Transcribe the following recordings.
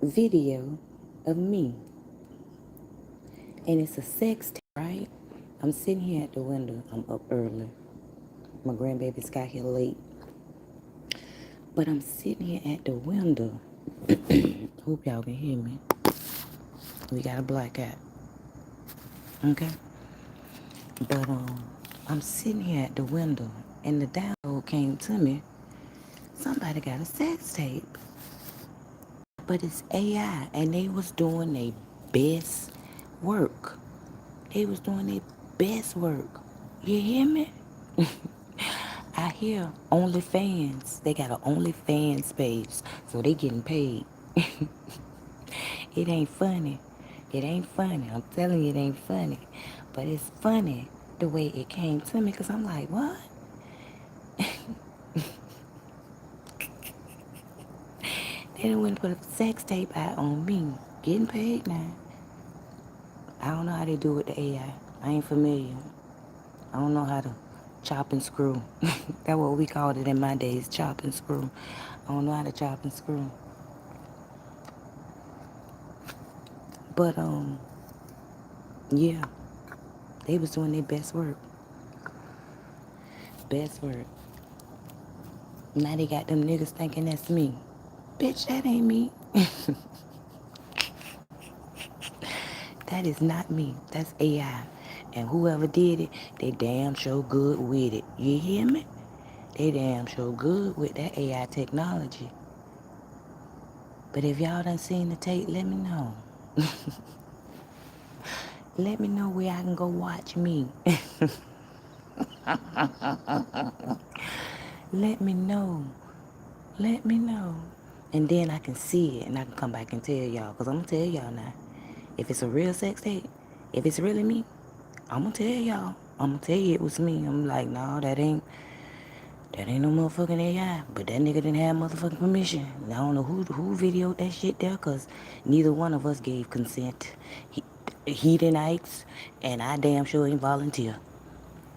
video of me, and it's a sex tape, right? I'm sitting here at the window. I'm up early. My grandbabies got here late, but I'm sitting here at the window. Hope y'all can hear me. We got a blackout, okay? But I'm sitting here at the window, and the download came to me. Somebody got a sex tape, but it's AI, and they was doing their best work. They was doing their best work. You hear me? I hear OnlyFans. They got an OnlyFans page, so they getting paid. It ain't funny. It ain't funny. I'm telling you, it ain't funny. But it's funny the way it came to me, because I'm like, what? They done went and put a sex tape out on me. Getting paid now. I don't know how they do with the AI. I ain't familiar. I don't know how to chop and screw. That's what we called it in my days, chop and screw. I don't know how to chop and screw. But yeah, they was doing their best work. Best work. Now they got them niggas thinking that's me. Bitch, that ain't me. That is not me. That's AI. And whoever did it, they damn sure good with it. You hear me? They damn sure good with that AI technology. But if y'all done seen the tape, let me know. Let me know where I can go watch me. Let me know. Let me know. And then I can see it and I can come back and tell y'all. Because I'm going to tell y'all now. If it's a real sex tape, if it's really me, I'm going to tell y'all. I'm going to tell you it was me. I'm like, no, that ain't no motherfucking AI. But that nigga didn't have motherfucking permission. I don't know who videoed that shit there, because neither one of us gave consent. He didn't ask, and I damn sure ain't volunteer.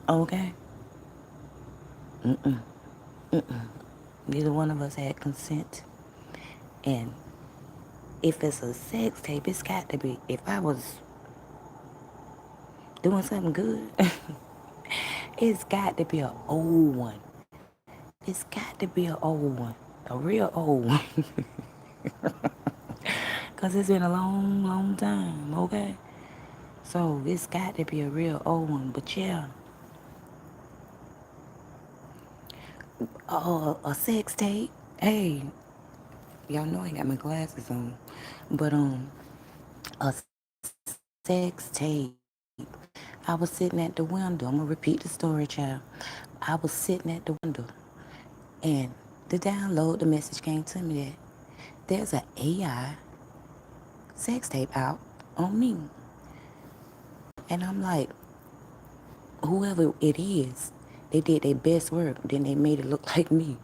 Okay? Neither one of us had consent. And if it's a sex tape, it's got to be. If I was doing something good, it's got to be an old one. It's got to be an old one. A real old one. Because it's been a long, long time, okay? So it's got to be a real old one. But yeah, a sex tape. Hey, y'all know I ain't got my glasses on. But a sex tape. I was sitting at the window. I'm gonna repeat the story, child. I was sitting at the window, and the download, the message came to me that there's an AI sex tape out on me. And I'm like, whoever it is, they did their best work. Then they made it look like me.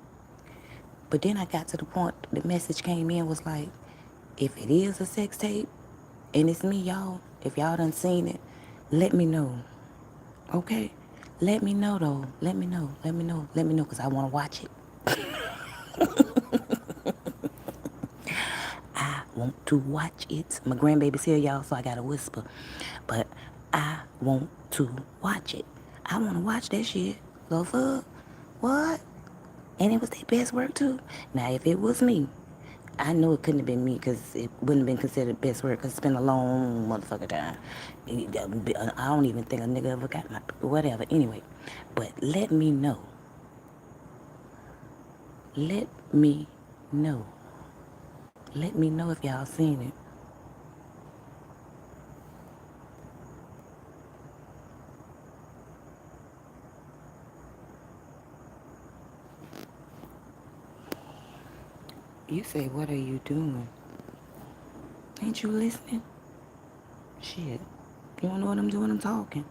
But then I got to the point, the message came in, was like, if it is a sex tape and it's me, y'all, if y'all done seen it, let me know. Okay? Let me know, though. Let me know. Let me know. Let me know, because I want to watch it. I want to watch it. My grandbaby's here, y'all, so I got to whisper. But I want to watch it. I want to watch that shit. The fuck? What? And it was their best work, too. Now, if it was me, I know it couldn't have been me, because it wouldn't have been considered best work, because it's been a long motherfucker time. I don't even think a nigga ever got my, whatever. Anyway, but let me know. Let me know. Let me know if y'all seen it. You say, what are you doing? Ain't you listening? Shit. You don't know what I'm doing? I'm talking.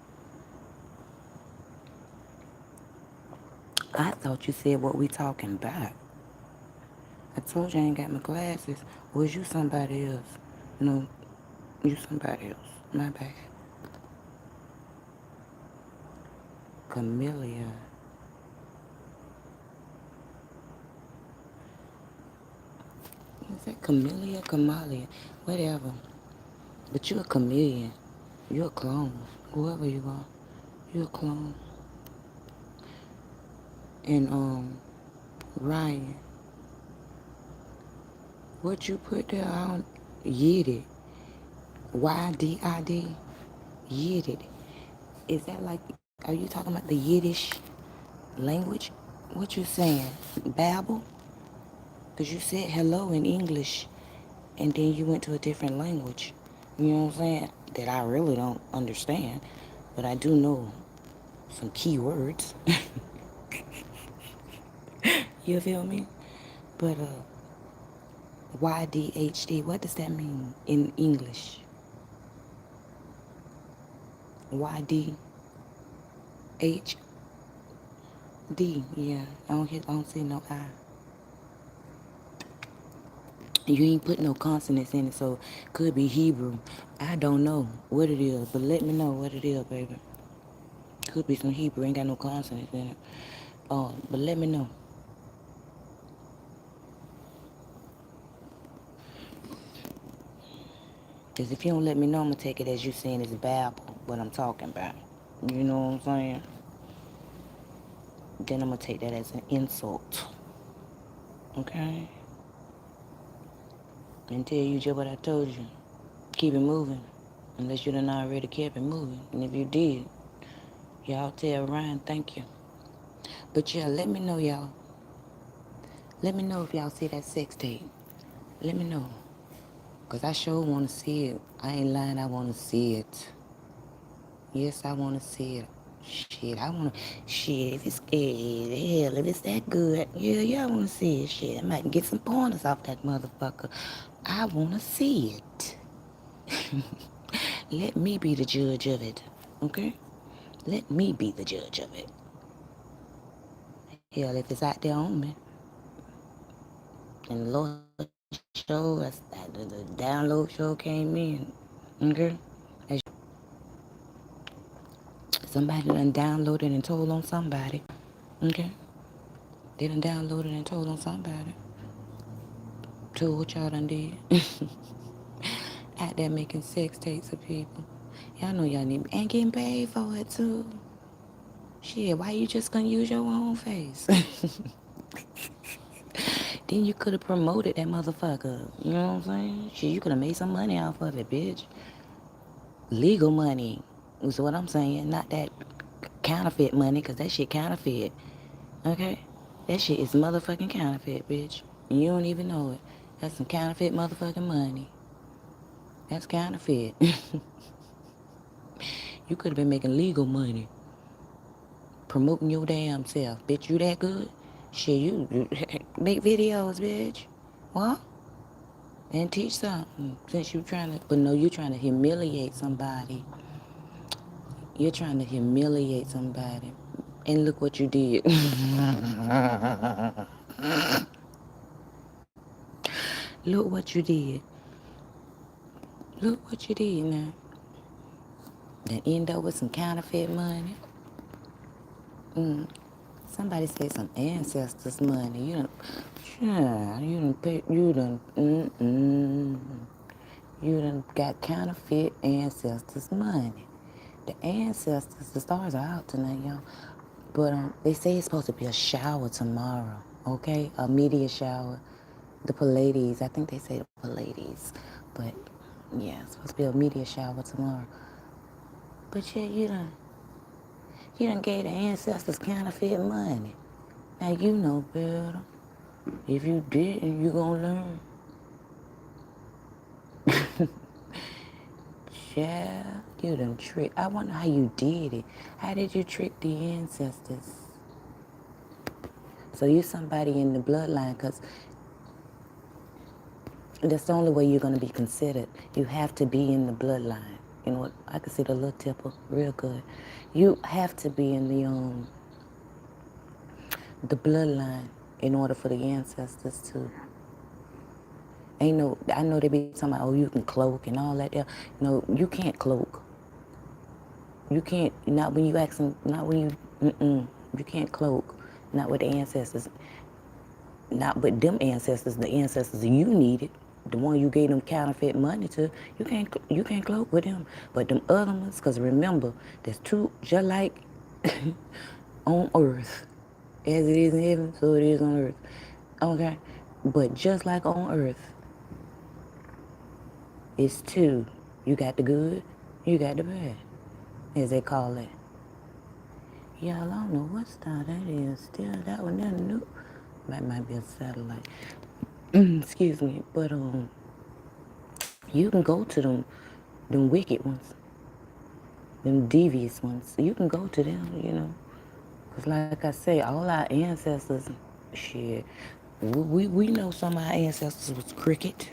I thought you said what we talking about. I told you I ain't got my glasses. Was you somebody else? No, you somebody else. My bad. Camellia. that Camellia, Kamalia, whatever. But you're a chameleon. You're a clone. Whoever you are, you're a clone. And Ryan, what you put there on Yiddy, YDID, Yiddy. Is that like? Are you talking about the Yiddish language? What you saying? Babble? Cause you said hello in English, and then you went to a different language. You know what I'm saying? That I really don't understand, but I do know some key words. You feel me? But YDHD, what does that mean in English? YDHD, yeah. I don't see no I. You ain't put no consonants in it, so could be Hebrew. I don't know what it is, but let me know what it is, baby. Could be some Hebrew, ain't got no consonants in it. But let me know. Because if you don't let me know, I'm going to take it as you saying it's Bible, what I'm talking about. You know what I'm saying? Then I'm going to take that as an insult. Okay? And tell you just what I told you. Keep it moving. Unless you done already kept it moving. And if you did, y'all tell Ryan thank you. But yeah, let me know, y'all. Let me know if y'all see that sex tape. Let me know. Because I sure want to see it. I ain't lying, I want to see it. Yes, I want to see it. Shit, I want to. Shit, if it's. Hell, if it's that good. Yeah, I want to see it. Shit, I might get some pointers off that motherfucker. I want to see it. Let me be the judge of it. Okay? Let me be the judge of it. Hell, if it's out there on me. And the Lord show, the download show came in. Okay? As somebody done downloaded and told on somebody. Okay? They done downloaded and told on somebody. Told what y'all done did. Out there making sex tapes of people. Y'all know y'all need and getting paid for it too. Shit, why you just gonna use your own face? Then you could have promoted that motherfucker. You know what I'm saying? Shit, you could have made some money off of it, bitch. Legal money is what I'm saying. Not that counterfeit money, because that shit counterfeit. Okay? That shit is motherfucking counterfeit, bitch. And you don't even know it. That's some counterfeit motherfucking money. That's counterfeit. You could have been making legal money. Promoting your damn self. Bitch, you that good? Shit, you make videos, bitch. What? And teach something. Since you trying to, but no, you trying to humiliate somebody. You're trying to humiliate somebody. And look what you did. Look what you did. Look what you did now. Then end up with some counterfeit money. Somebody said some ancestors' money. You done got counterfeit ancestors' money. The ancestors, the stars are out tonight, y'all. But they say it's supposed to be a shower tomorrow, okay? A meteor shower. The Pallades, I think they say the Pallades. But, yeah, it's supposed to be a meteor shower tomorrow. But, yeah, you done gave the ancestors counterfeit money. Now, you know better. If you didn't, you gonna learn. Yeah, you done trick. I wonder how you did it. How did you trick the ancestors? So you somebody in the bloodline, because that's the only way you're going to be considered. You have to be in the bloodline. You know what? I can see the little tipple real good. You have to be in the bloodline in order for the ancestors to. Ain't no. I know they be talking about, oh, you can cloak and all that there. No, you can't cloak. You can't. Not when you ask them. Not when you. You can't cloak. Not with the ancestors. Not but them ancestors, the ancestors you needed, the one you gave them counterfeit money to, you can't cloak with them. But them other ones, because remember, there's two, just like on earth, as it is in heaven, so it is on earth. Okay? But just like on earth, it's two. You got the good, you got the bad, as they call it. Yeah, I don't know what star that is. Still, that one there new. That might be a satellite. Excuse me, but you can go to them wicked ones, them devious ones. You can go to them. Cause like I say, all our ancestors, shit, we know some of our ancestors was cricket,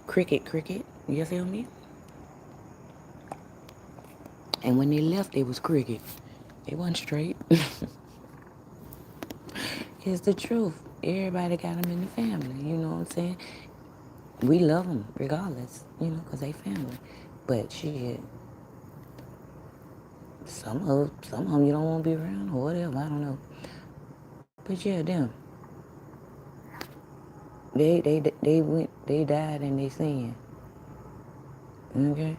cricket. You feel me? And when they left, they was cricket. They wasn't straight. It's the truth. Everybody got them in the family. You know what I'm saying? We love them regardless. Cause they family. But shit, some of them you don't want to be around or whatever. I don't know. But yeah, them. They died and they sin. Okay?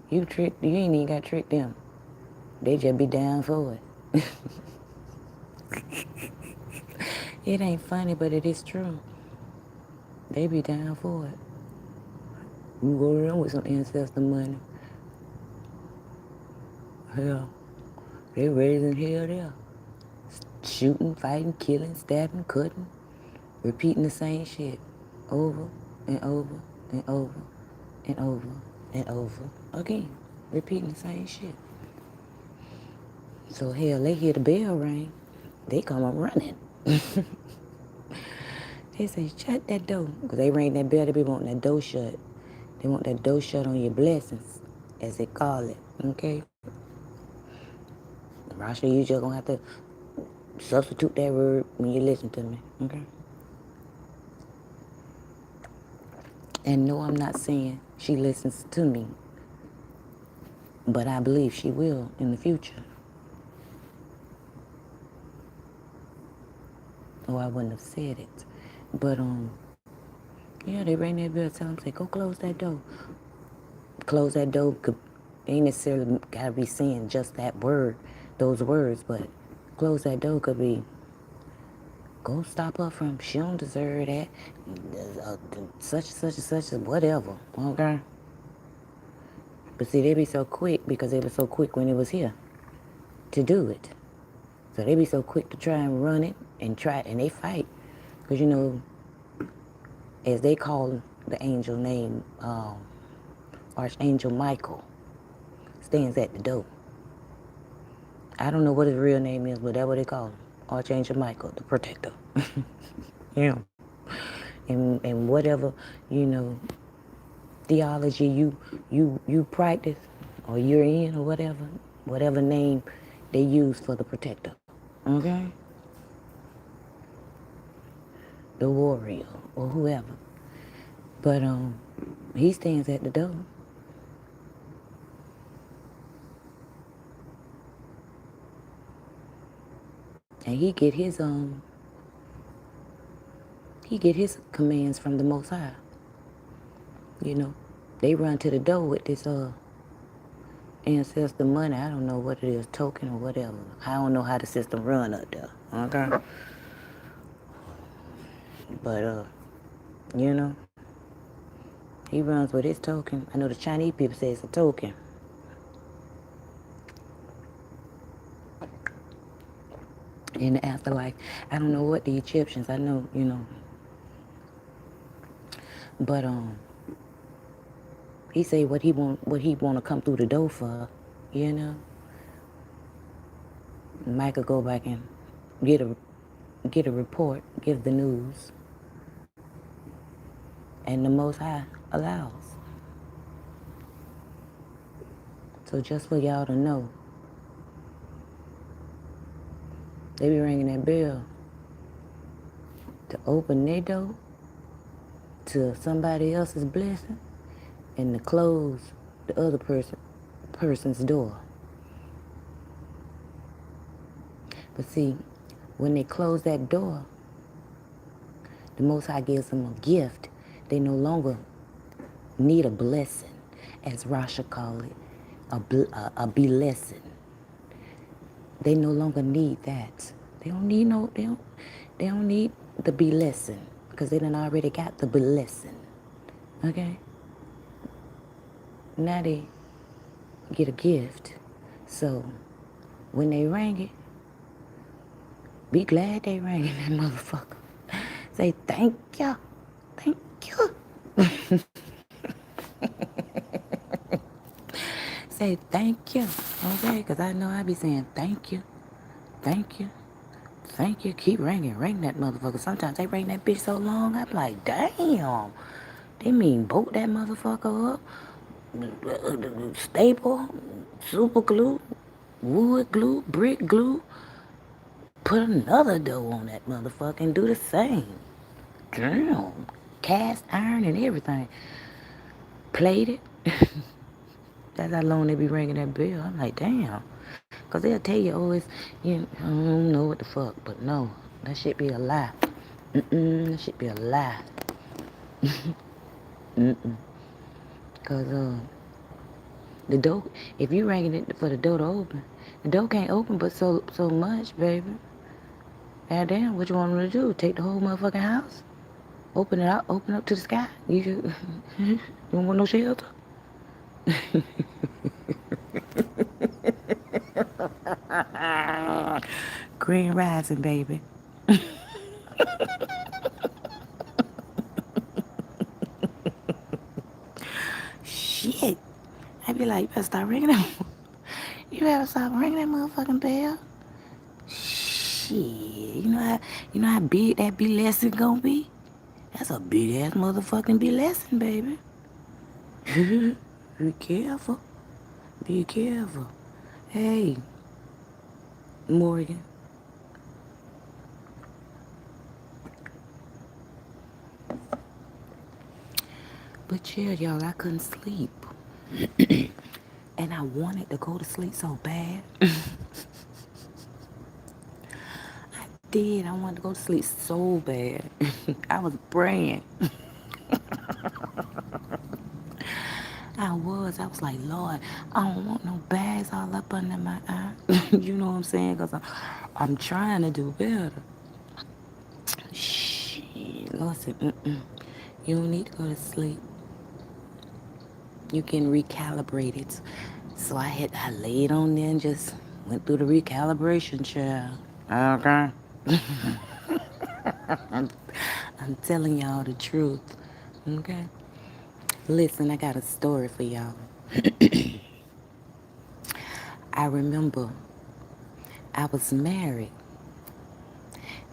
You ain't even got to trick them. They just be down for it. It ain't funny, but it is true. They be down for it. You go around with some ancestor money. Hell, they raising hell there. Shooting, fighting, killing, stabbing, cutting, repeating the same shit over and over and over and over and over again. Repeating the same shit. So hell, they hear the bell ring, they come up running. They say, shut that door. Because they ring that bell, they be wanting that door shut. They want that door shut on your blessings, as they call it. Okay? Rasha, you just gonna have to substitute that word when you listen to me. Okay? And no, I'm not saying she listens to me, but I believe she will in the future. Or I wouldn't have said it. But yeah, they ring that bell, tell them, say, go close that door. Close that door could ain't necessarily gotta be saying just that word, those words, but close that door could be go stop her from she don't deserve that, such and such and such and whatever. Okay. But see, they be so quick because they were so quick when it was here to do it. So they be so quick to try and run it and they fight. Because as they call the angel named Archangel Michael, stands at the door. I don't know what his real name is, but that's what they call him. Archangel Michael, the protector. Yeah. And whatever, you know, theology you practice or you're in or whatever name they use for the protector. Okay? The warrior or whoever. But he stands at the door. And he get his commands from the Most High. You know, they run to the door with this ancestor money. I don't know what it is, token or whatever. I don't know how the system run up there. Okay, but you know, he runs with his token. I know the Chinese people say it's a token. In the afterlife, I don't know what the Egyptians. I know, but he say what he want to come through the door for, you know. Michael go back and get a report, give the news, and the Most High allows. So just for y'all to know, they be ringing that bell to open their door to somebody else's blessing and to close the other person's door. But see, when they close that door, The Most High gives them a gift. They no longer need a blessing, as Rasha called it, a blessing. They no longer need that. They don't need no. They don't need the blessing because they done already got the blessing. Okay. Now they get a gift. So when they ring it, be glad they rang that motherfucker. Say thank you. Thank you. Say thank you. Okay? Because I know I be saying thank you. Thank you. Thank you. Keep ringing. Ring that motherfucker. Sometimes they ring that bitch so long, I'm like, damn. They mean bolt that motherfucker up. Staple, super glue, wood glue, brick glue. Put another dough on that motherfucker and do the same. Damn. Cast iron and everything. Plated. That's how long they be ringing that bell. I'm like, damn. Because they'll tell you always, I don't know what the fuck. But no, that shit be a lie. That shit be a lie. Because the door, if you ringing it for the door to open, the door can't open but so much, baby. God damn, what you want them to do? Take the whole motherfucking house? Open it up, open up to the sky? You don't want no shelter? Green rising, baby. Shit. I be like, you better stop ringing that. You better stop ringing that motherfucking bell. Shit. You know how big that be lesson gonna be? That's a big ass motherfucking be lesson, baby. Be careful. Be careful. Hey, Morgan. But yeah, y'all, I couldn't sleep. And I wanted to go to sleep so bad. I did. I wanted to go to sleep so bad. I was praying. I was like, Lord, I don't want no bags all up under my eye. You know what I'm saying? Because I'm trying to do better. Shit. Lord said, you don't need to go to sleep. You can recalibrate it. So I laid on there and just went through the recalibration chair. Okay. I'm telling y'all the truth. Okay. Listen, I got a story for y'all. I remember I was married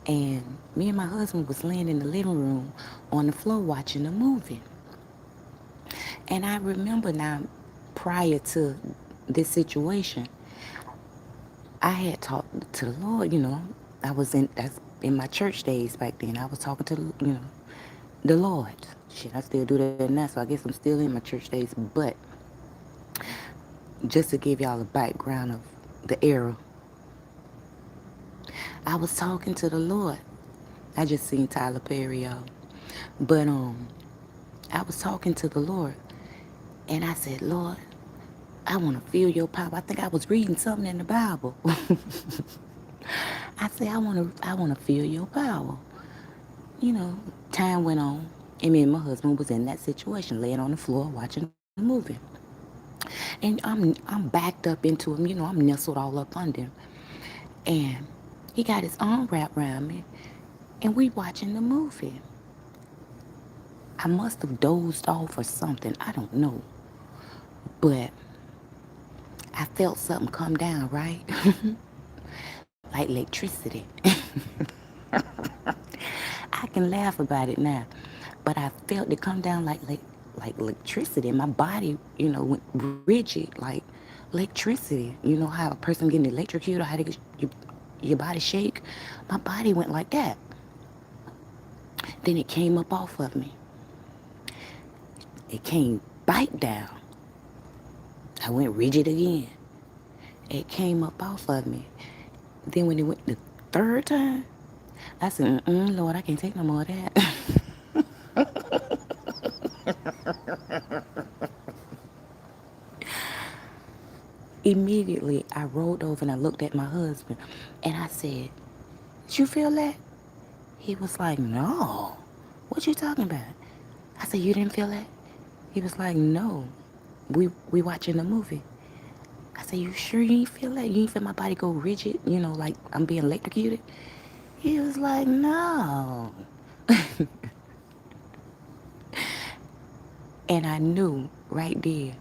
and me and my husband was laying in the living room on the floor watching a movie. And I remember now, prior to this situation, I had talked to the Lord, that's in my church days back then. I was talking to, the Lord. Shit, I still do that now, so I guess I'm still in my church days. But just to give y'all a background of the era, I was talking to the Lord. I just seen Tyler Perry, y'all. But I was talking to the Lord, and I said, Lord, I want to feel your power. I think I was reading something in the Bible. I said, I want to feel your power. You know, time went on, and me and my husband was in that situation, laying on the floor watching the movie. And I'm backed up into him, I'm nestled all up under him. And he got his arm wrapped around me, and we watching the movie. I must have dozed off or something. I don't know. But I felt something come down, right? Like electricity. I can laugh about it now. But I felt it come down like electricity. My body, went rigid like electricity. You know how a person getting electrocuted, or how your body shake? My body went like that. Then it came up off of me. It came bite down. I went rigid again. It came up off of me. Then when it went the third time, I said, Lord, I can't take no more of that. Immediately, I rolled over and I looked at my husband and I said, "Did you feel that?" He was like, "No. What you talking about?" I said, "You didn't feel that?" He was like, "No. We watching the movie." I said, "You sure you ain't feel that? You ain't feel my body go rigid, like I'm being electrocuted?" He was like, "No." And I knew right there,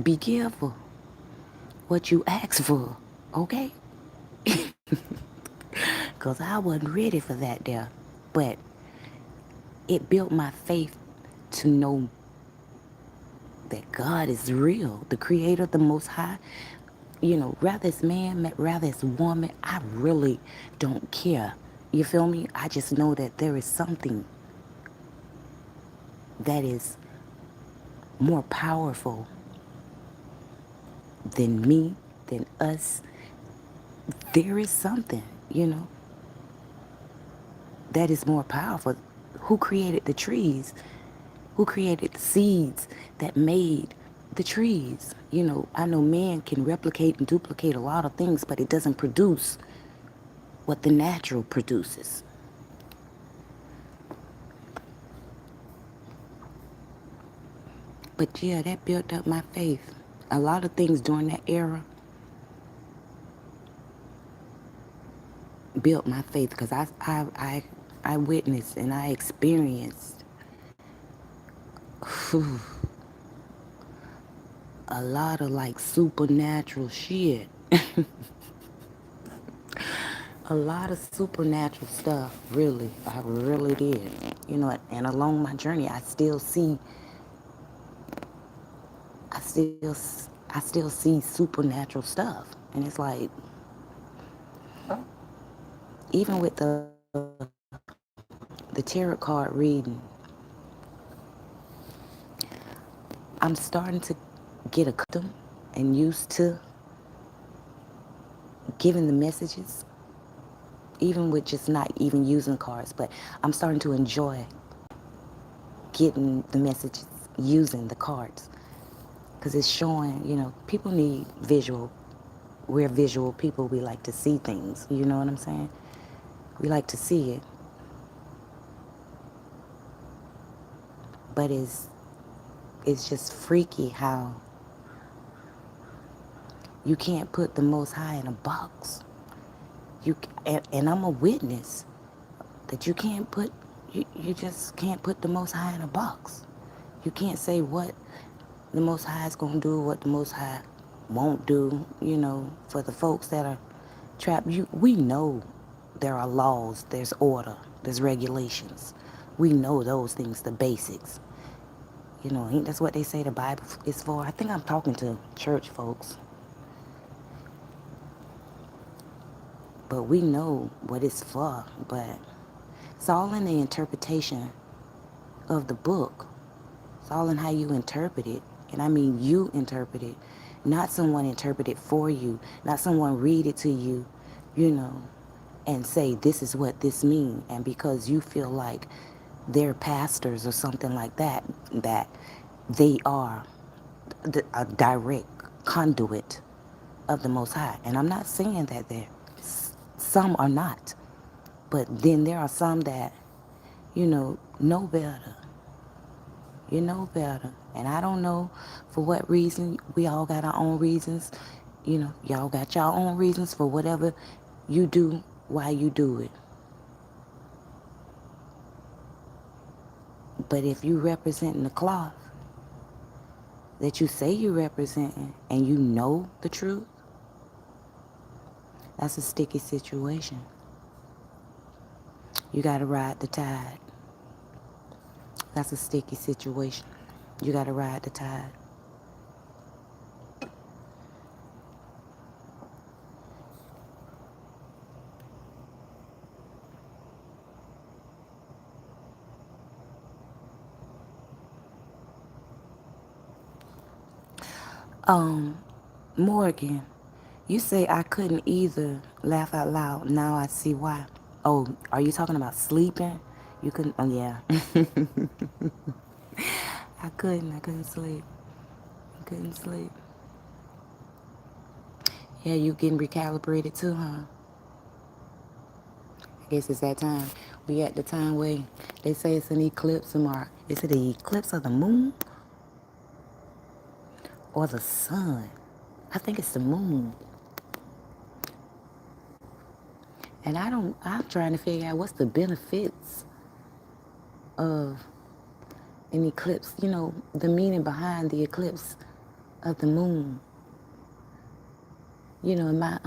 be careful what you ask for, okay? Because I wasn't ready for that there. But it built my faith to know that God is real, the creator, the most high. Rather it's man, rather it's woman, I really don't care. You feel me? I just know that there is something that is more powerful than me, than us. There is something, that is more powerful. Who created the trees? Who created the seeds that made the trees? I know man can replicate and duplicate a lot of things, but it doesn't produce what the natural produces. But yeah, that built up my faith. A lot of things during that era built my faith because I witnessed and I experienced whew, a lot of like supernatural shit. A lot of supernatural stuff, really. I really did. And along my journey, I still, I still see supernatural stuff. And it's like, even with the tarot card reading, I'm starting to get accustomed and used to giving the messages, even with just not even using cards, but I'm starting to enjoy getting the messages using the cards because it's showing, people need visual. We're visual people. We like to see things. You know what I'm saying? We like to see it. But it's just freaky how you can't put the Most High in a box. And I'm a witness that you just can't put the Most High in a box. You can't say what the Most High is going to do, what the Most High won't do, for the folks that are trapped. We know there are laws, there's order, there's regulations. We know those things, the basics. Ain't that's what they say the Bible is for? I think I'm talking to church folks. But we know what it's for. But it's all in the interpretation of the book. It's all in how you interpret it. And I mean you interpret it. Not someone interpret it for you. Not someone read it to you, you know, and say this is what this means. And because you feel like they're pastors or something like that, that they are a direct conduit of the Most High. And I'm not saying that some are not. But then there are some that, know better. You know better. And I don't know for what reason. We all got our own reasons. Y'all got your own reasons for whatever you do, why you do it. But if you representing the cloth that you say you representing and you know the truth, that's a sticky situation. You got to ride the tide. That's a sticky situation. You got to ride the tide. Um, Morgan, you say I couldn't either laugh out loud. Now I see why. Oh, are you talking about sleeping? You couldn't, oh yeah. I couldn't sleep. I couldn't sleep. Yeah, you getting recalibrated too, huh? I guess it's that time. We at the time where they say it's an eclipse tomorrow. Is it the eclipse of the moon or the sun? I think it's the moon. And I'm trying to figure out what's the benefits of an eclipse, the meaning behind the eclipse of the moon. In my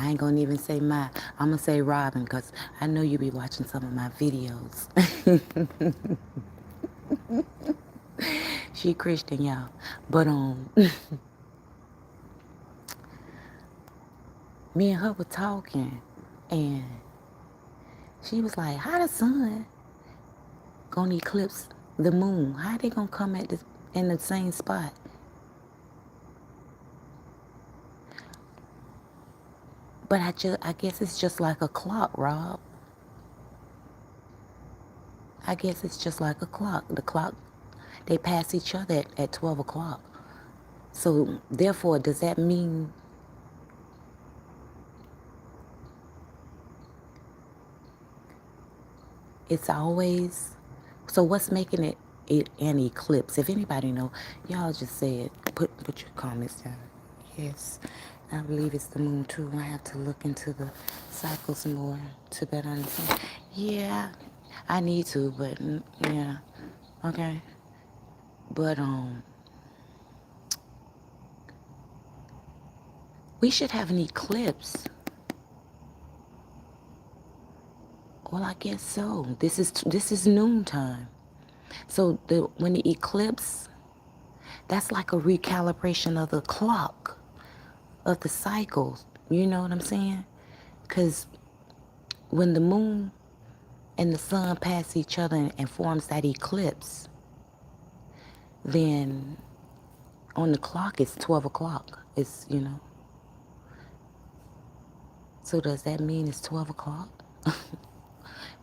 I ain't gonna even say my, I'm gonna say Robin, because I know you be watching some of my videos. She Christian, y'all. But me and her were talking, and she was like, how the sun gonna eclipse the moon? How they gonna come in the same spot? But I guess it's just like a clock, Rob. I guess it's just like a clock. The clock, they pass each other at 12 o'clock. So therefore, does that mean it's always, so what's making it an eclipse? If anybody know, y'all just say it. Put your comments down. Yes, I believe it's the moon too. I have to look into the cycles more to better understand. Yeah, I need to, but yeah, okay. But we should have an eclipse. Well, I guess so. This is noontime. So when the eclipse, that's like a recalibration of the clock, of the cycles. You know what I'm saying? Because when the moon and the sun pass each other and forms that eclipse, then on the clock it's 12 o'clock. So does that mean it's 12 o'clock?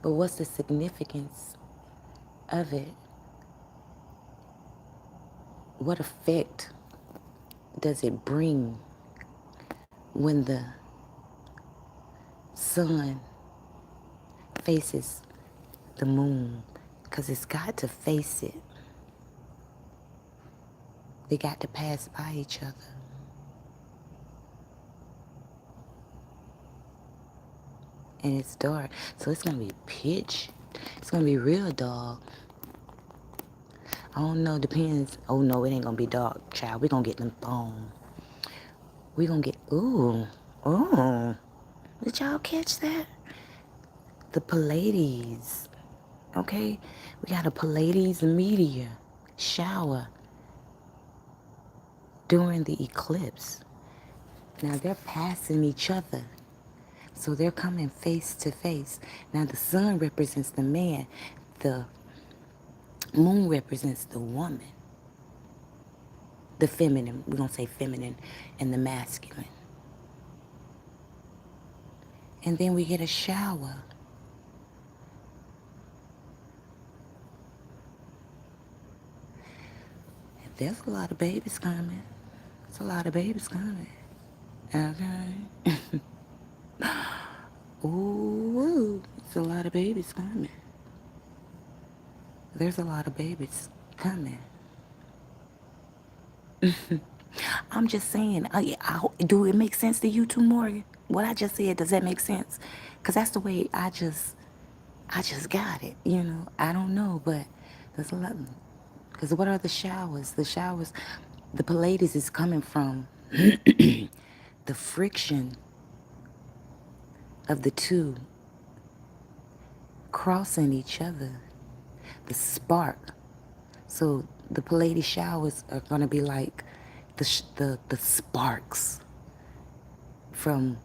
But what's the significance of it? What effect does it bring when the sun faces the moon? Because it's got to face it. They got to pass by each other. And it's dark. So it's going to be pitch. It's going to be real dark. I don't know. Depends. Oh, no, it ain't going to be dark, child. We're going to get them phone. We're going to get... Ooh. Oh. Did y'all catch that? The Pleiades. Okay? We got a Pleiades meteor shower during the eclipse. Now, they're passing each other. So they're coming face to face. Now, the sun represents the man. The moon represents the woman. The feminine. We're going to say feminine and the masculine. And then we get a shower. There's a lot of babies coming. There's a lot of babies coming. Okay. Ooh, it's a lot of babies coming. There's a lot of babies coming. I'm just saying, do it make sense to you too, Morgan? What I just said, does that make sense? Because that's the way I just got it, I don't know, but there's a lot. Because what are the showers? The Pleiades is coming from the friction of the two crossing each other, the spark. So the Pleiades showers are going to be like the sparks from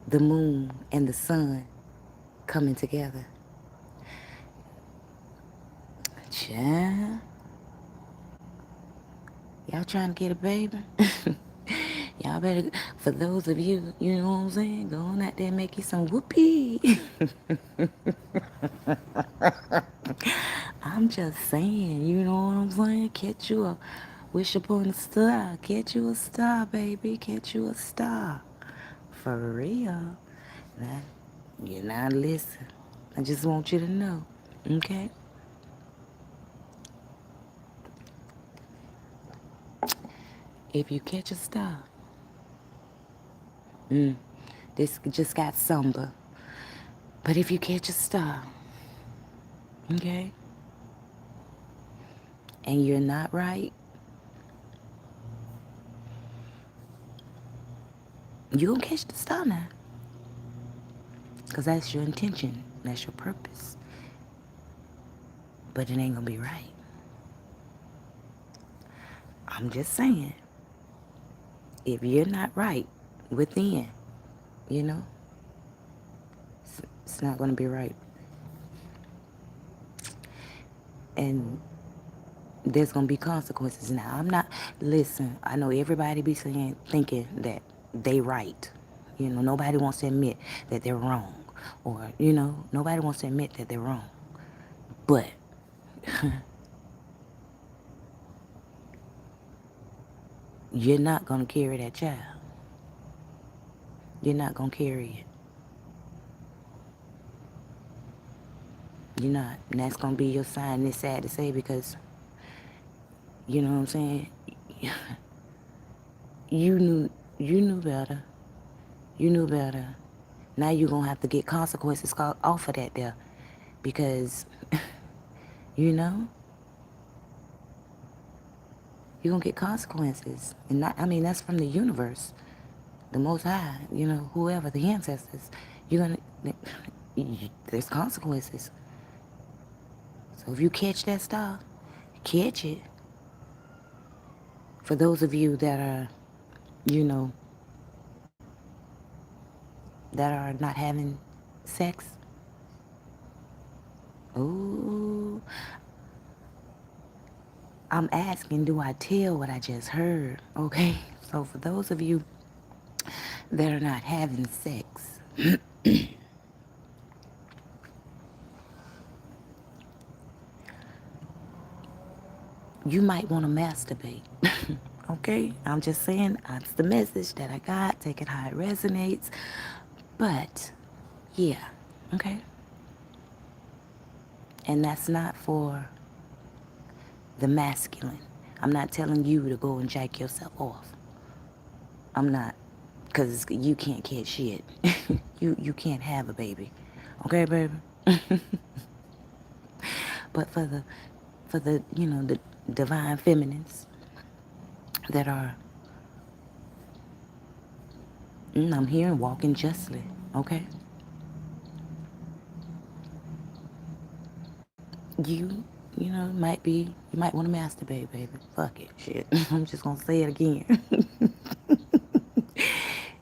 the moon and the sun coming together. Yeah. Y'all trying to get a baby? Y'all better, For those of you, you know what I'm saying, go on out there and make you some whoopee. I'm just saying, you know what I'm saying? Catch you a wish upon a star. Catch you a star, baby. Catch you a star. For real. Now, you now listen. I just want you to know, okay? If you catch a star, this just got somber. But if you catch a star, okay, and you're not right, you gonna catch the star now. Because that's your intention. That's your purpose. But it ain't gonna be right. I'm just saying, if you're not right within, you know, it's not gonna be right. And there's gonna be consequences. Now, I'm not, listen, I know everybody be saying, thinking that they right. You know, nobody wants to admit that they're wrong. Or, you know, nobody wants to admit that they're wrong. But you're not gonna carry that child. You're not gonna carry it. You're not. And that's gonna be your sign. It's sad to say because, you know what I'm saying? You knew better. You knew better. Now you're gonna have to get consequences off of that there. Because, you know, you're gonna get consequences. And not, I mean, that's from the universe. The Most High, you know, whoever, the ancestors. You're gonna, there's consequences. So if you catch that star, catch it. For those of you that are, you know, that are not having sex, ooh, I'm asking, do I tell what I just heard? Okay? So for those of you that are not having sex, you might want to masturbate. Okay? I'm just saying, that's the message that I got. Take it how it resonates. But, yeah. Okay? And that's not for the masculine. I'm not telling you to go and jack yourself off. I'm not. Because you can't catch shit. you can't have a baby. Okay, baby? But for the you know, the divine feminines that are, I'm hearing walking justly, okay? You, you know, you might want to masturbate, baby. Fuck it, shit. I'm just gonna say it again.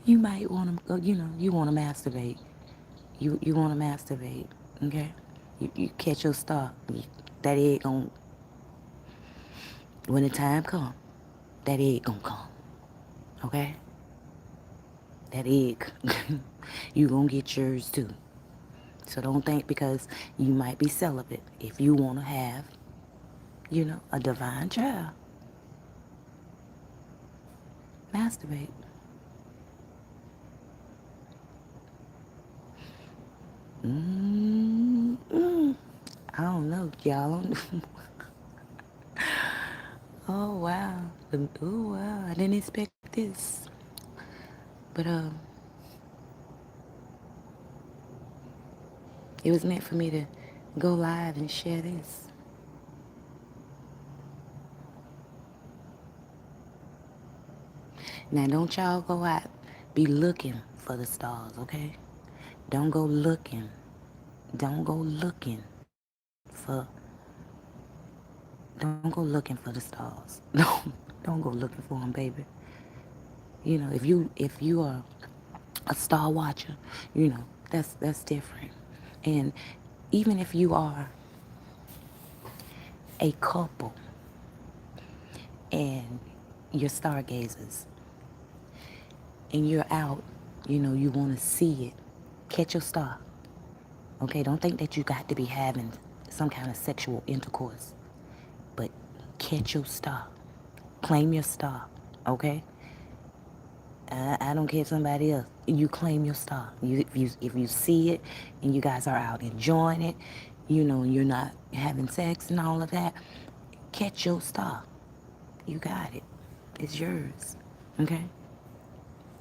You might want to go, you know, you want to masturbate. You want to masturbate, okay? You catch your star. That egg gon' when the time come, that egg gonna come, okay? That egg, you gonna get yours too. So don't think because you might be celibate, if you want to have, you know, a divine child, masturbate. Mm-mm. I don't know, y'all. Oh wow. Oh wow. I didn't expect this. But it was meant for me to go live and share this. Now don't y'all go out be looking for the stars, okay? Don't go looking. Don't go looking for don't go looking for the stars. Don't go looking for them, baby. You know, if you are a star watcher, you know, that's different. And even if you are a couple and you're stargazers, and you're out, you want to see it, catch your star. Okay, don't think that you got to be having some kind of sexual intercourse, but catch your star. Claim your star. Okay? I don't care somebody else. You claim your star. If you see it and you guys are out enjoying it, and you're not having sex and all of that, catch your star. You got it. It's yours. Okay?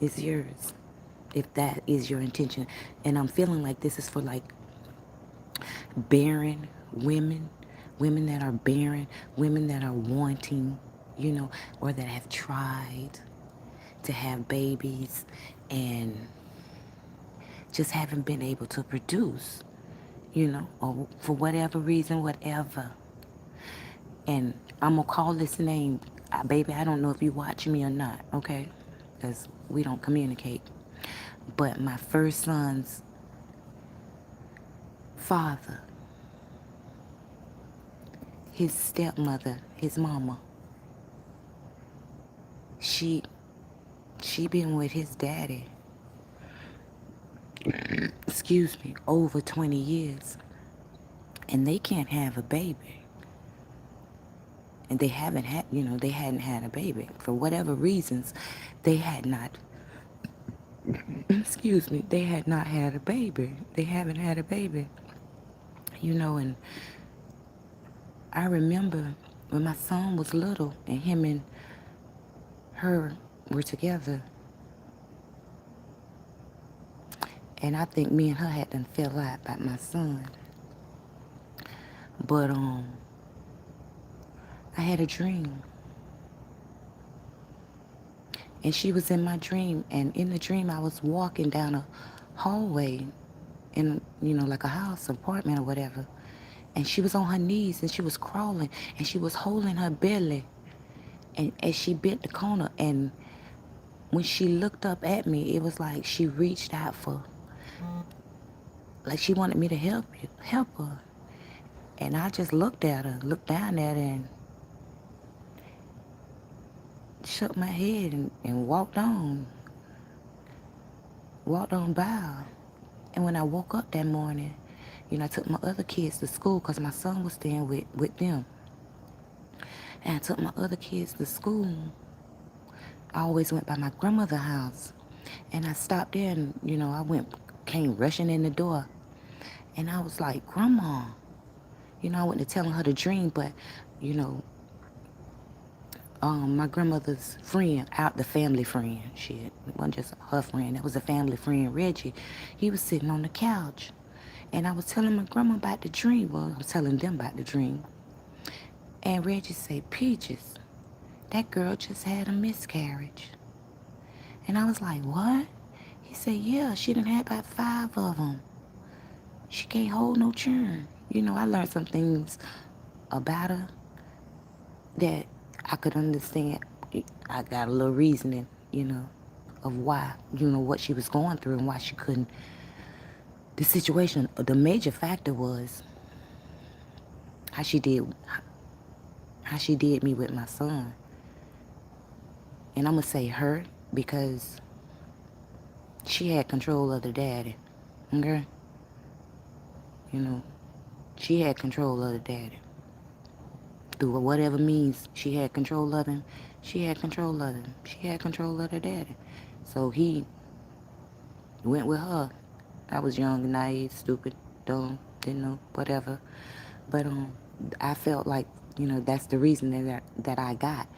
It's yours. If that is your intention. And I'm feeling like this is for like barren women, women that are barren, women that are wanting, or that have tried to have babies and just haven't been able to produce, or for whatever reason, whatever. And I'm going to call this name, baby, I don't know if you watch me or not, okay? Because we don't communicate. But my first son's father, his stepmother, his mama, she been with his daddy, excuse me, over 20 years. And they can't have a baby. And they hadn't had a baby. For whatever reasons, they had not, excuse me, they had not had a baby. They haven't had a baby. And I remember when my son was little and him and her were together. And I think me and her had done fell out about my son. But I had a dream. And she was in my dream. And in the dream, I was walking down a hallway in, like a house, apartment or whatever. And she was on her knees and she was crawling and she was holding her belly. And as she bent the corner, and when she looked up at me, it was like she reached out for, like she wanted me to help her. And I just looked at her, looked down at her, and shook my head and walked on by. And when I woke up that morning, I took my other kids to school because my son was staying with them. And I took my other kids to school. I always went by my grandmother's house. And I stopped there and, came rushing in the door. And I was like, Grandma. I went to telling her the dream, but, my grandmother's friend, out the family friend, it wasn't just her friend, it was a family friend, Reggie. He was sitting on the couch. And I was telling my grandma about the dream. Well, I was telling them about the dream. And Reggie said, Peaches, that girl just had a miscarriage. And I was like, what? He said, yeah, she done had about 5 of them. She can't hold no churn. I learned some things about her that I could understand. I got a little reasoning, of why, what she was going through and why she couldn't. The situation, the major factor was how she did me with my son. And I'm going to say her because she had control of the daddy. Okay? She had control of the daddy. Through whatever means she had control of him, she had control of him. She had control of the daddy. So he went with her. I was young, naive, stupid, dumb, didn't know, whatever. But I felt like, that's the reason that I got.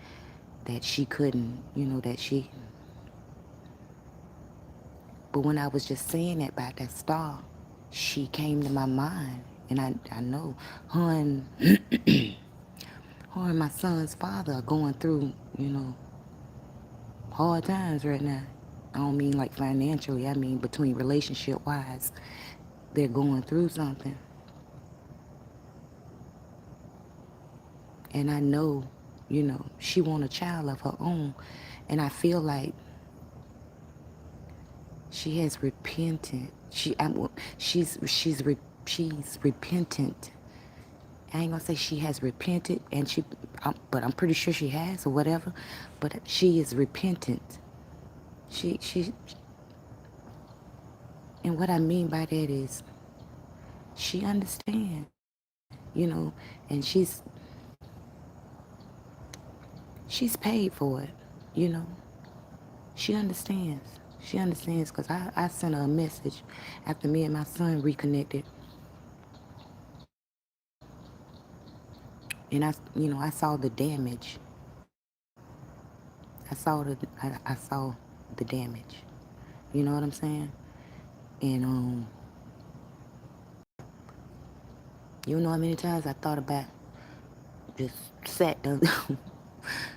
That she couldn't, But when I was just saying that about that star, she came to my mind. And I know her and, her and my son's father are going through, hard times right now. I don't mean like financially. I mean between relationship-wise. They're going through something. And I know, she want a child of her own. And I feel like she has repented. She's repentant. I ain't gonna say she has repented, but I'm pretty sure she has or whatever. But she is repentant She, and what I mean by that is she understands, and she's paid for it, you know. She understands. She understands because I sent her a message after me and my son reconnected, and I saw the damage. I saw the damage. You know what I'm saying? And you know how many times I thought about just sat down,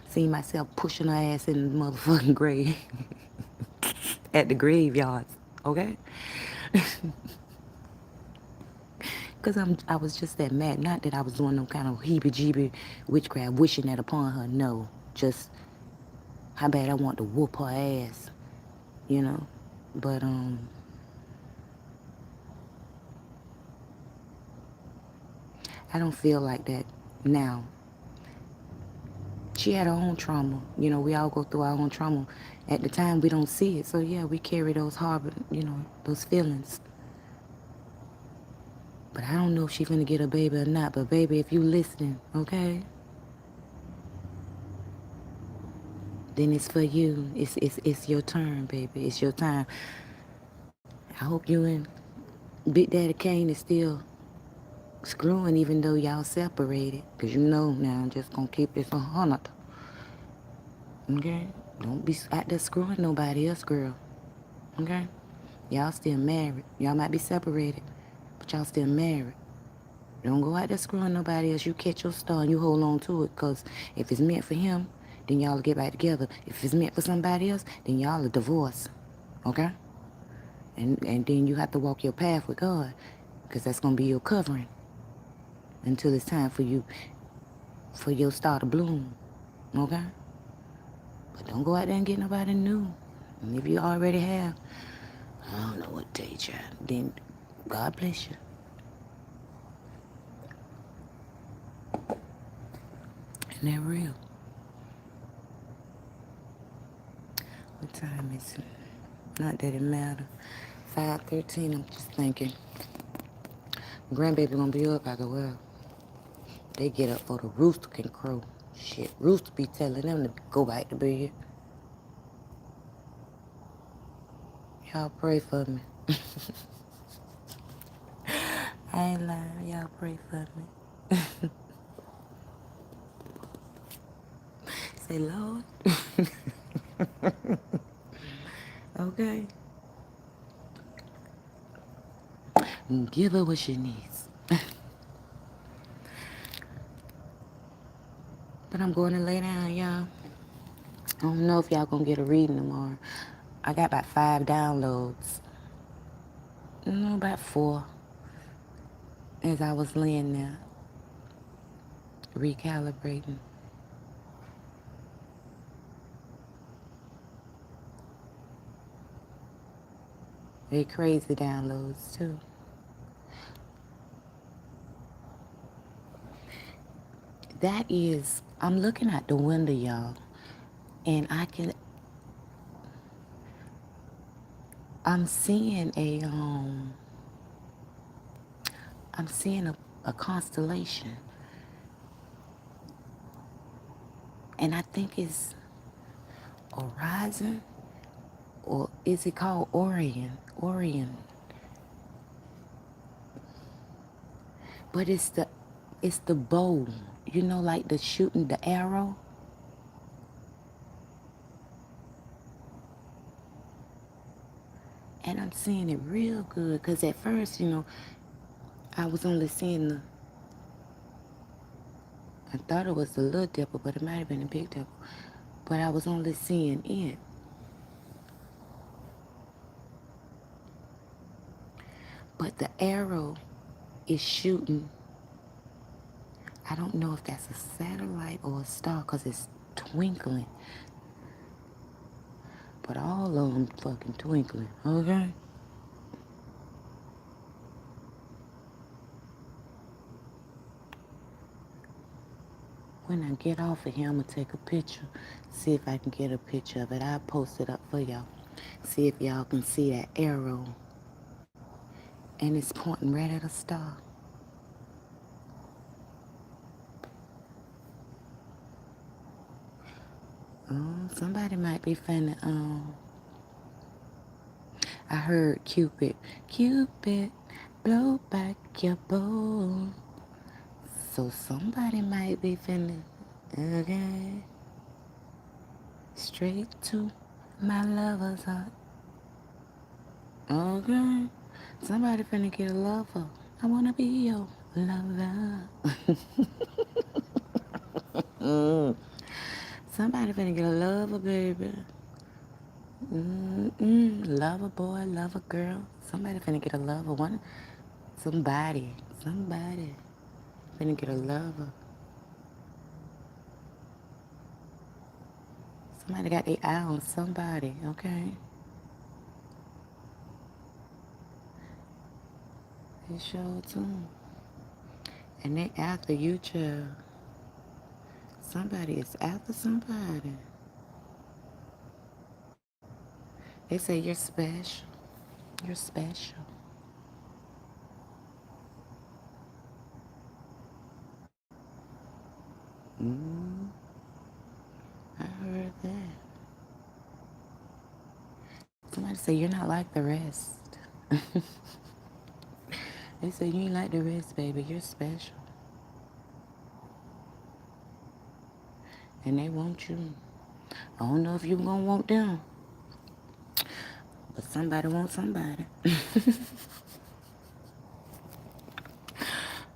seeing myself pushing her ass in the motherfucking grave at the graveyards. Okay? Because I was just that mad. Not that I was doing no kind of heebie-jeebie witchcraft, wishing that upon her. No. Just how bad I want to whoop her ass, you know. But I don't feel like that now. She had her own trauma. We all go through our own trauma. At the time, we don't see it. So, yeah, we carry those harbor, those feelings. But I don't know if she's going to get a baby or not. But, baby, if you listening, okay, then it's for you. It's your turn, baby. It's your time. I hope you and Big Daddy Kane is still screwing even though y'all separated. Because now I'm just going to keep this 100. Okay? Don't be out there screwing nobody else, girl. Okay? Y'all still married. Y'all might be separated, but y'all still married. Don't go out there screwing nobody else. You catch your star and you hold on to it. Because if it's meant for him, then y'all will get back together. If it's meant for somebody else, then y'all will divorce. Okay? And then you have to walk your path with God. Because that's going to be your covering until it's time for your star to bloom. Okay? But don't go out there and get nobody new. And if you already have, I don't know what to tell you, child. Then God bless you. Isn't that real? What time is it? Not that it matter. 5:13. I'm just thinking. Grandbaby gonna be up after a while. They get up for the rooster can crow. Shit, rooster be telling them to go back to bed. Y'all pray for me. I ain't lying. Y'all pray for me. Say, Lord. Okay. Give her what she needs. But I'm going to lay down, y'all. I don't know if y'all gonna get a reading tomorrow. I got about 5 downloads. No, about 4. As I was laying there, recalibrating. They crazy downloads too. That is, I'm looking out the window, y'all, and I'm seeing I'm seeing a constellation, and I think it's Horizon, or is it called Orion? Orion, but it's the bow, like the shooting the arrow. And I'm seeing it real good, because at first, I was only seeing I thought it was the little dipper, but it might have been a big dipper. But I was only seeing it. But the arrow is shooting. I don't know if that's a satellite or a star, because it's twinkling. But all of them fucking twinkling, okay? When I get off of here, I'm going to take a picture. See if I can get a picture of it. I'll post it up for y'all. See if y'all can see that arrow. And it's pointing right at a star. Oh, somebody might be finna, I heard Cupid. Cupid, blow back your bow. So somebody might be finna, okay, straight to my lover's heart. Okay, somebody finna get a lover. I wanna be your lover. Somebody finna get a lover, baby. Lover boy, lover girl. Somebody finna get a lover. Somebody finna get a lover. Somebody got their eye on somebody, okay? They sure too. And they after you, child. Somebody is after somebody. They say you're special. You're special. I heard that. Somebody say you're not like the rest. They say you ain't like the rest, baby. You're special. And they want you. I don't know if you gonna want them, but somebody wants somebody.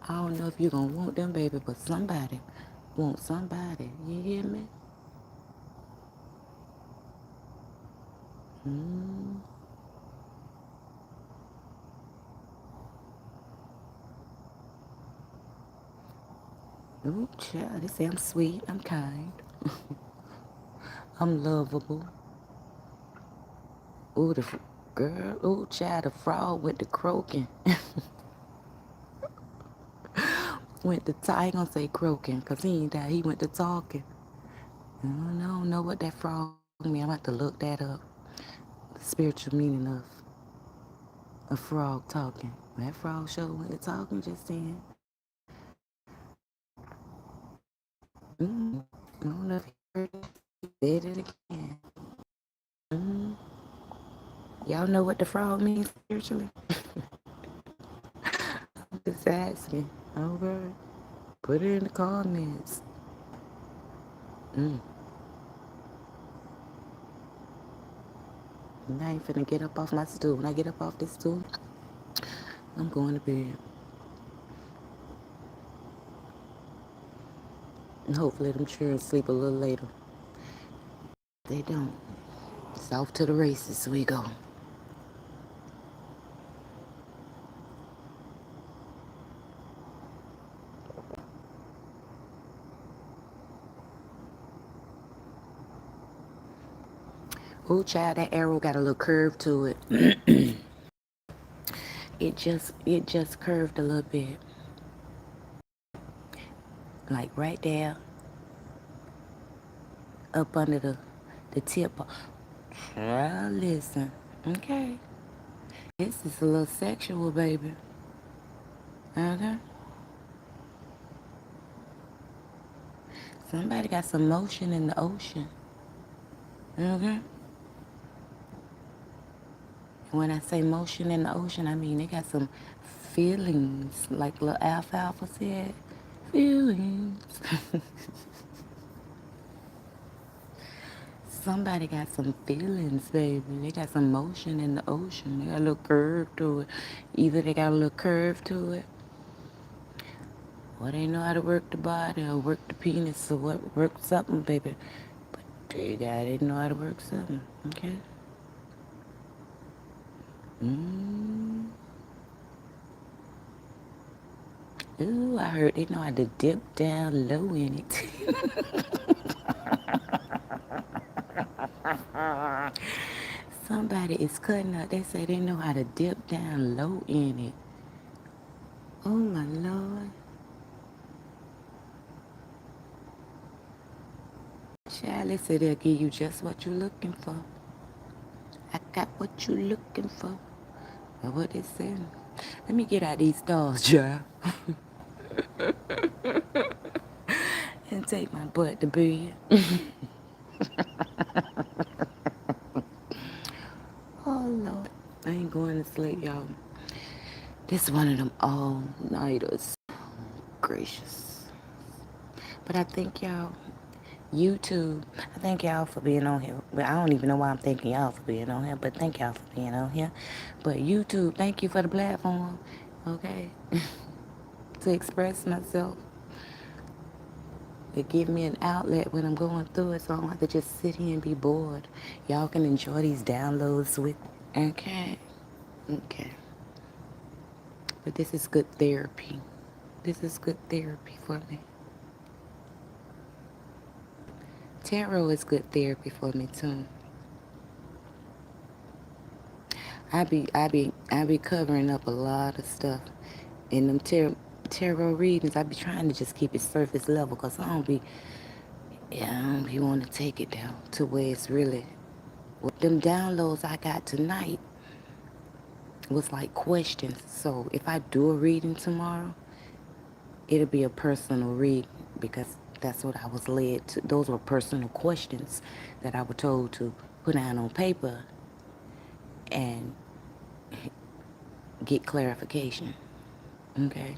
I don't know if you gonna want them, baby, but somebody wants somebody. You hear me? Ooh, child, they say I'm sweet, I'm kind, I'm lovable. Ooh, girl, ooh, child, the frog went to croaking. Went to, I ain't gonna say croaking, because he ain't died, he went to talking. I don't know what that frog mean. I'm about to look that up. The spiritual meaning of a frog talking. That frog show went to talking just then. I don't know if he heard it. He said it again. Y'all know what the frog means spiritually? I'm just asking. Okay. Put it in the comments. And I ain't finna get up off my stool. When I get up off this stool, I'm going to bed. And hopefully them children sleep a little later. They don't. It's off to the races we go. Ooh, child, that arrow got a little curve to it. It just curved a little bit. Like right there, up under the tip. Listen. Okay. This is a little sexual, baby. Okay. Somebody got some motion in the ocean. Okay. And when I say motion in the ocean, I mean they got some feelings, like little Alfalfa said. Feelings. Somebody got some feelings, baby. They got some motion in the ocean. They got a little curve to it. Either they got a little curve to it, or they know how to work the body, or work the penis, or work something, baby. But they know how to work something, okay? Ooh, I heard they know how to dip down low in it. Somebody is cutting up. They say they know how to dip down low in it. Oh my Lord. Charlie said they'll give you just what you're looking for. Got what you looking for. Or what they saying. Let me get out these stars, child. And take my butt to bed. Oh, Lord. I ain't going to sleep, y'all. This is one of them all-nighters. Gracious. But I thank y'all. YouTube, I thank y'all for being on here. But I don't even know why I'm thanking y'all for being on here, but thank y'all for being on here. But YouTube, thank you for the platform, okay? To express myself. It give me an outlet when I'm going through it, so I don't have to just sit here and be bored. Y'all can enjoy these downloads with, okay? Okay. But this is good therapy. This is good therapy for me. Tarot is good therapy for me too. I be covering up a lot of stuff in them tarot readings. I be trying to just keep it surface level, cause I don't be want to take it down to where it's really. With them downloads I got tonight was like questions. So if I do a reading tomorrow, it'll be a personal reading because that's what I was led to. Those were personal questions that I was told to put down on paper and get clarification. Okay.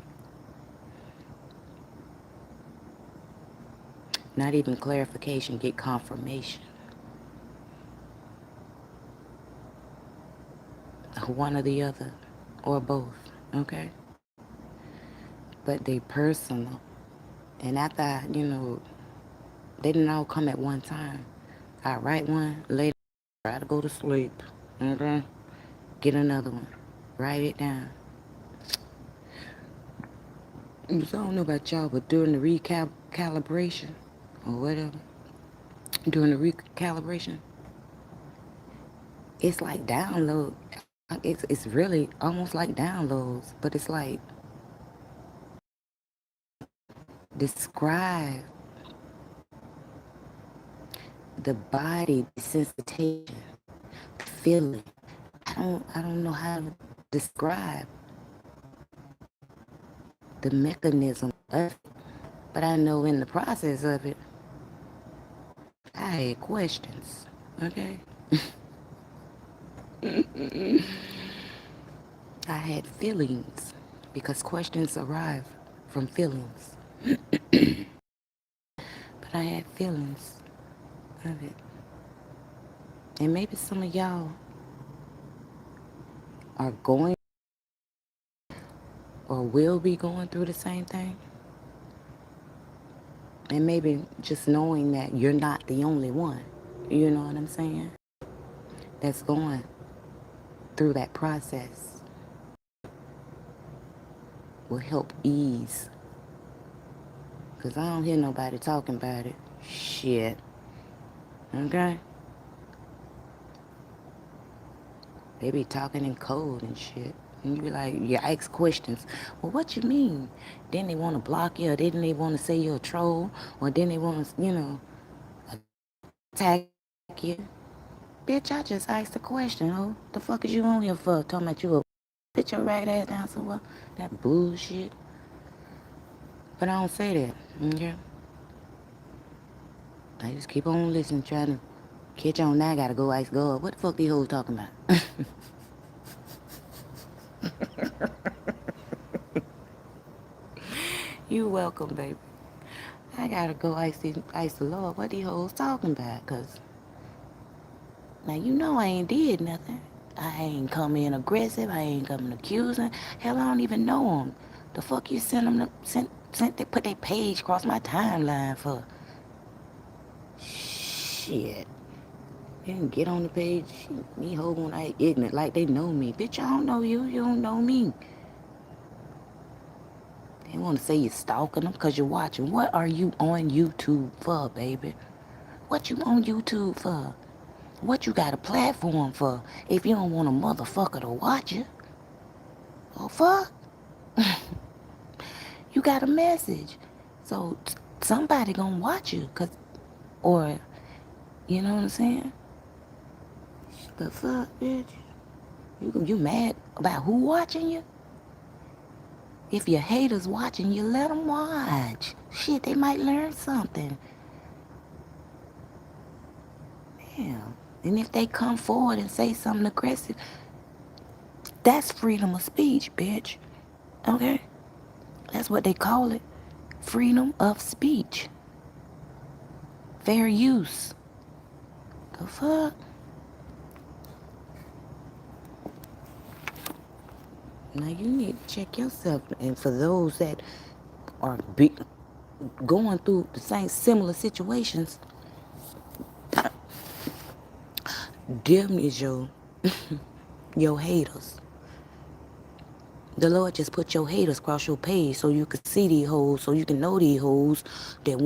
Not even clarification, get confirmation. One or the other, or both. Okay. But they personal. And after they didn't all come at one time. I write one, later try to go to sleep. Okay. Get another one. Write it down. So I don't know about y'all, but during the recalibration or whatever, during the recalibration, it's like download. It's really almost like downloads, but it's like describe the body desensitization, the feeling. I don't know how to describe the mechanism of it, but I know in the process of it, I had questions. Okay, I had feelings because questions arrive from feelings, but I had feelings of it, and maybe some of y'all are going or will be going through the same thing. And maybe just knowing that you're not the only one, you know what I'm saying, that's going through that process will help ease. Because I don't hear nobody talking about it. Shit. Okay? They be talking in code and shit. And you be like, you ask questions. Well, what you mean? Then they want to block you, or then they want to say you're a troll, or then they want to, attack you. Bitch, I just asked a question, ho. The fuck is you on here for? Talking about you a sit your right ass down somewhere. That bullshit. But I don't say that. Okay? I just keep on listening, trying to catch on now. I gotta go ice God. What the fuck these hoes talking about? You welcome, baby. I gotta go ice the Lord. What these hoes talking about? Cause now you know I ain't did nothing. I ain't come in aggressive. I ain't coming accusing. Hell, I don't even know them. The fuck you sent them sent they put their page across my timeline for? Shit. They didn't get on the page. Me holding like ignorant, like they know me. Bitch, I don't know you. You don't know me. They want to say you're stalking them because you're watching. What are you on YouTube for, baby? What you on YouTube for? What you got a platform for if you don't want a motherfucker to watch you? Oh, fuck. You got a message. So somebody gonna watch you, or, you know what I'm saying? The fuck, bitch? You mad about who watching you? If your haters watching you, let them watch. Shit, they might learn something. Damn. And if they come forward and say something aggressive, that's freedom of speech, bitch. Okay? That's what they call it. Freedom of speech. Fair use. The fuck? Now you need to check yourself. And for those that are going through the same similar situations, them is your haters. The Lord just put your haters across your page so you can see these hoes, so you can know these hoes.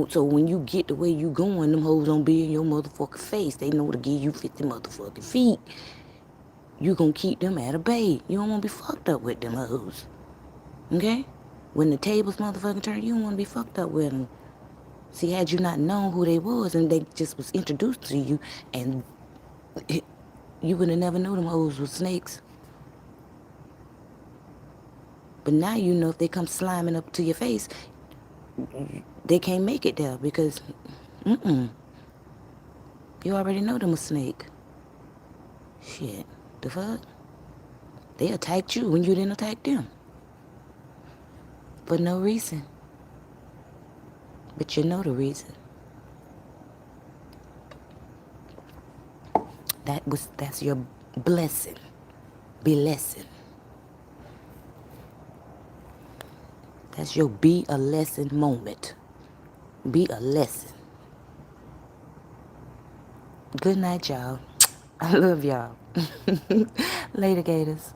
So when you get the way you going, them hoes don't be in your motherfucking face. They know to give you 50 motherfucking feet. You gonna keep them at a bay. You don't wanna be fucked up with them hoes. Okay? When the tables motherfucking turn, you don't wanna be fucked up with them. See, had you not known who they was and they just was introduced to you, and you would have never knew them hoes was snakes. But now you know if they come sliming up to your face, they can't make it there because, you already know them a snake. Shit, the fuck? They attacked you when you didn't attack them. For no reason. But you know the reason. That's your blessing. Be lesson. That's your be a lesson moment. Be a lesson. Good night, y'all. I love y'all. Later, Gators.